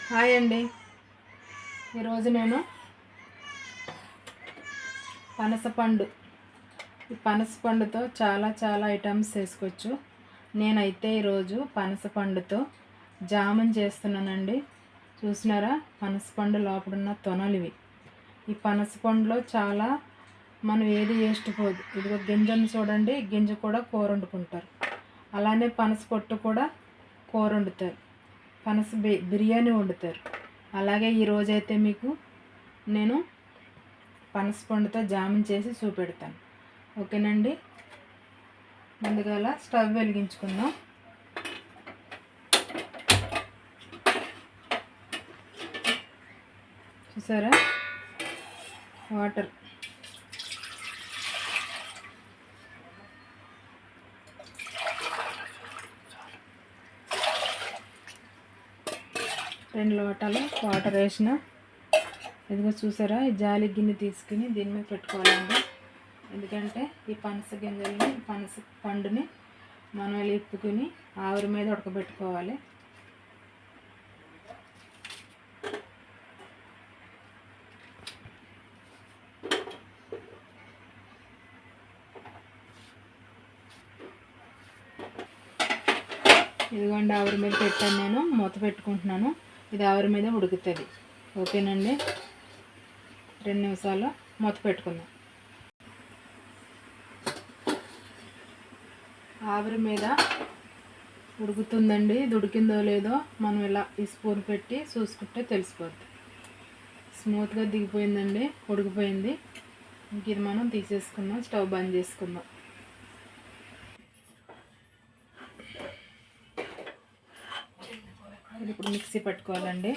Hi అండి. ఈరోజు నేను పనసపండు ఈ పనసపండుతో చాలా ఐటమ్స్ చేసుకోవచ్చు. నేనైతే ఈరోజు పనసపండుతో జామున్ చేస్తున్నానండి. చూసినారా, పనసపండు లోపడున్న తొనలు ఇవి. ఈ పనసపండులో చాలా మనం ఏది వేస్ట్ పోదు. ఇదిగో గింజను చూడండి, గింజ కూడా కూర వండుకుంటారు. అలానే పనస పొట్టు కూడా కూర వండుతారు, పనస బిర్యానీ వండుతారు. అలాగే ఈరోజైతే మీకు నేను పనసపండుతో జామున్ చేసి చూపెడతాను. ఓకేనండి. ముందుగా స్టవ్ వెలిగించుకుందాం. చూసారా, వాటర్ రెండు లోటాలు వాటర్ వేసిన. ఇదిగో చూసారా, ఈ జాలి గిన్నె తీసుకుని దీని మీద పెట్టుకోవాలండి. ఎందుకంటే ఈ పనస గింజల్ని, పనస పండుని మనం ఇప్పుకుని ఆవిరి మీద ఉడకబెట్టుకోవాలి. ఇదిగోండి, ఆవిరి మీద పెట్టాను, నేను మూత పెట్టుకుంటున్నాను. ఇది ఆవిరి మీద ఉడుకుతుంది. ఓకేనండి, 2 నిమిషాలు మూత పెట్టుకుందాం. ఆవిరి మీద ఉడుకుతుందండి. ఇది ఉడికిందో లేదో మనం ఇలా ఈ స్పూన్ పెట్టి చూసుకుంటే తెలిసిపోద్ది. స్మూత్గా దిగిపోయిందండి, ఉడికిపోయింది. ఇంక ఇది మనం తీసేసుకుందాం, స్టవ్ బంద్ చేసుకుందాం. ఇప్పుడు మిక్సీ పట్టుకోవాలండి.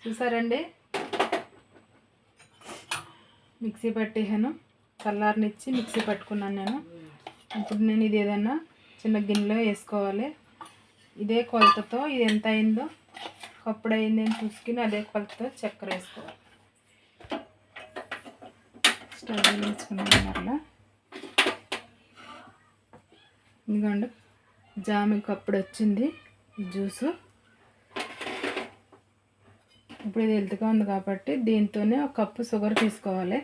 చూసారండి, మిక్సీ పట్టేసాను. చల్లారనిచ్చి మిక్సీ పట్టుకున్నాను నేను. ఇప్పుడు నేను ఇది ఏదైనా చిన్న గిన్నెలో వేసుకోవాలి. ఇదే కొలతతో ఇది ఎంత అయిందో, కప్పుడు అయింది అని చూసుకుని అదే కొలతతో చక్కెర వేసుకోవాలి. స్టవ్ వేసుకున్నాను మరలా. ఎందుకంటే జాముకి కప్పుడు వచ్చింది జ్యూసు. ఇప్పుడు ఇది హెల్త్గా ఉంది కాబట్టి దీంతోనే 1 కప్పు షుగర్ తీసుకోవాలి.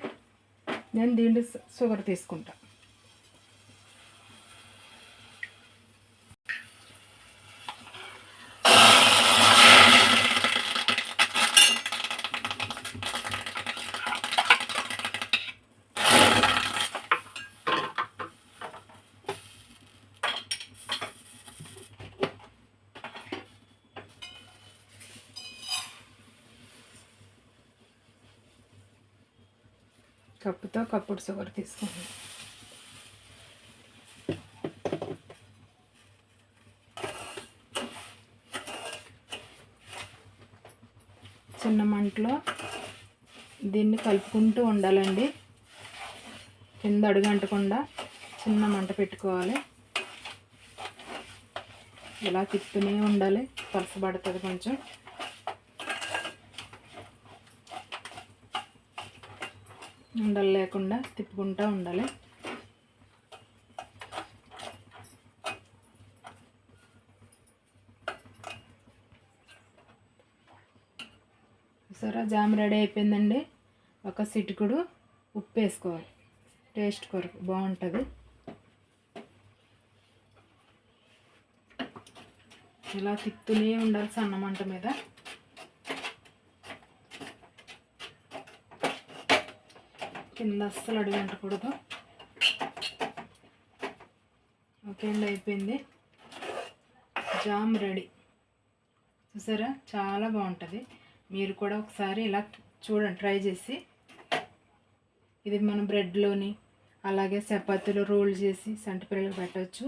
నేను దీంట్లో షుగర్ తీసుకుంటాను. కప్పుతో కప్పుడు షుగర్ తీసుకోండి. చిన్న మంటలో దీన్ని కలుపుకుంటూ ఉండాలండి. కింద అడుగంటకుండా చిన్న మంట పెట్టుకోవాలి. ఇలా తిప్పుతూనే ఉండాలి, పలసబడుతుంది కొంచెం. ఉండలు లేకుండా తిప్పుకుంటూ ఉండాలి. సరే, జామ్ రెడీ అయిపోయిందండి. 1 చిటికెడు ఉప్పు వేసుకోవాలి, టేస్ట్ కొరకు బాగుంటుంది. ఇలా తిప్పుతూనే ఉండాలి సన్నమంట మీద. కింద అస్సలు అడుగంటకూడదు. ఓకే అండి, అయిపోయింది. Jam ready. చూసారా, చాలా బాగుంటుంది. మీరు కూడా ఒకసారి ఇలా చూడండి, ట్రై చేసి. ఇది మనం బ్రెడ్లోని, అలాగే చపాతీలో రోల్ చేసి సంటి పిల్లలకు పెట్టవచ్చు.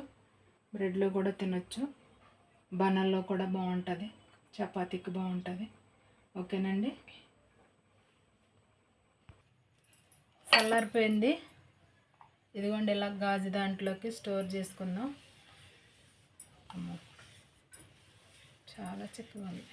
బ్రెడ్లో కూడా తినొచ్చు, బనాల్లో కూడా బాగుంటుంది, చపాతీకి బాగుంటుంది. ఓకేనండి, చల్లారిపోయింది. ఇదిగోండి, ఇలా గాజు దాంట్లోకి స్టోర్ చేసుకుందాం. చాలా చిక్కగా ఉంది.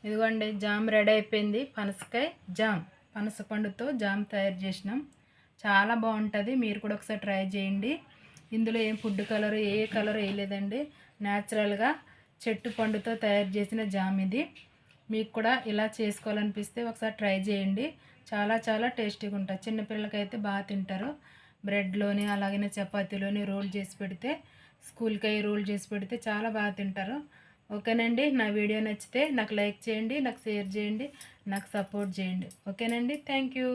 ఇదిగోండి జామ్ రెడీ అయిపోయింది. పనసకాయ జామ్, పనస పండుతో జామ్ తయారు చేసినాం. చాలా బాగుంటుంది. మీరు కూడా ఒకసారి ట్రై చేయండి. ఇందులో ఏం ఫుడ్ కలర్ ఏ కలర్ వేయలేదండి. న్యాచురల్గా చెట్టు పండుతో తయారు చేసిన జామ్ ఇది. మీకు కూడా ఇలా చేసుకోవాలనిపిస్తే ఒకసారి ట్రై చేయండి. చాలా చాలా టేస్టీగా ఉంటుంది. చిన్నపిల్లలకైతే బాగా తింటారు. బ్రెడ్లోని అలాగనే చపాతీలోని రోల్ చేసి పెడితే, స్కూల్కి అయ్యి రోల్ చేసి పెడితే చాలా బాగా తింటారు. ఓకేనండి, నా వీడియో నచ్చితే నాకు లైక్ చేయండి, నాకు షేర్ చేయండి, నాకు సపోర్ట్ చేయండి. ఓకేనండి, థ్యాంక్ యూ.